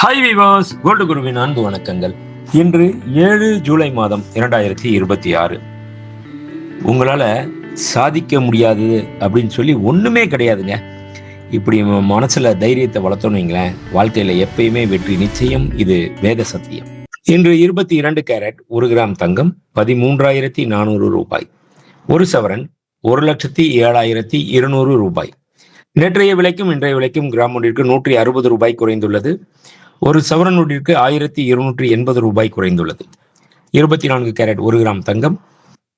Hi viewers, gold குருவின் அன்பு வணக்கங்கள். இன்று 7 ஜூலை மாதம் 2026. உங்களால சாதிக்க முடியாதது அப்படின்னு சொல்லி ஒண்ணுமே கிடையாதுங்க. இப்படி மனசுல தைரியத்தை வளர்த்தோன்னீங்களேன், வாழ்க்கையில எப்பயுமே வெற்றி நிச்சயம். இது வேத சத்தியம். இன்று 22 கேரட் 1 கிராம் தங்கம் 13,400 ரூபாய். ஒரு சவரன் 1,07,200 ரூபாய். நேற்றைய விலைக்கும் இன்றைய விலைக்கும் கிராம் ஒன்றிற்கு 160 ரூபாய் குறைந்துள்ளது. ஒரு சவரன் ஒன்றிற்கு 1,280 ரூபாய் குறைந்துள்ளது. 24 கேரட் 1 கிராம் தங்கம்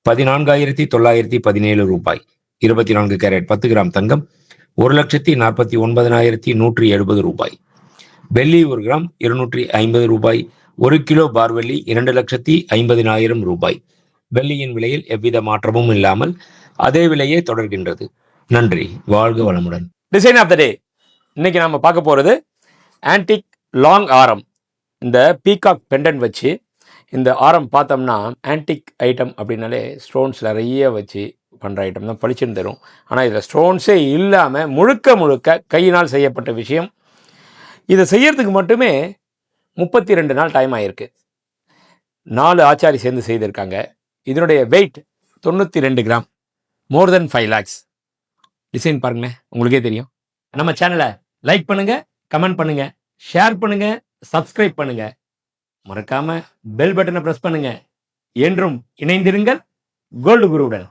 14,917 ரூபாய். 24 கேரட் 10 கிராம் தங்கம் 1,49,170 ரூபாய். வெள்ளி 1 கிராம் 250 ரூபாய். 1 கிலோ பார் வெள்ளி 2,50,000 ரூபாய். வெள்ளியின் விலையில் எவ்வித மாற்றமும் இல்லாமல் அதே விலையே தொடர்கின்றது. நன்றி, வாழ்க வளமுடன். டிசைன் ஆஃப் த டே. இன்னைக்கு நம்ம பார்க்க போகிறது ஆன்டிக் லாங் ஆரம். இந்த பீகாக் பெண்டன் வச்சு இந்த ஆரம் பார்த்தோம்னா ஆன்டிக் ஐட்டம் அப்படின்னாலே ஸ்டோன்ஸ் நிறைய வச்சு பண்ணுற ஐட்டம் தான் பளிச்சுன்னு தரும். ஆனால் இதில் ஸ்டோன்ஸே இல்லாமல் முழுக்க முழுக்க கையினால் செய்யப்பட்ட விஷயம். இதை செய்யறதுக்கு மட்டுமே 32 நாள் டைம் ஆகிருக்கு. 4 ஆச்சாரி சேர்ந்து செய்திருக்காங்க. இதனுடைய வெயிட் 92 கிராம், மோர் தென் 5 lakhs. டிசைன் பாருங்களேன், உங்களுக்கே தெரியும். நம்ம சேனலை லைக் பண்ணுங்க, கமெண்ட் பண்ணுங்க, ஷேர் பண்ணுங்க, சப்ஸ்கிரைப் பண்ணுங்க, மறக்காம பெல் பட்டனை பிரஸ் பண்ணுங்க. என்றும் இணைந்திருங்கள் கோல்டு குருவுடன்.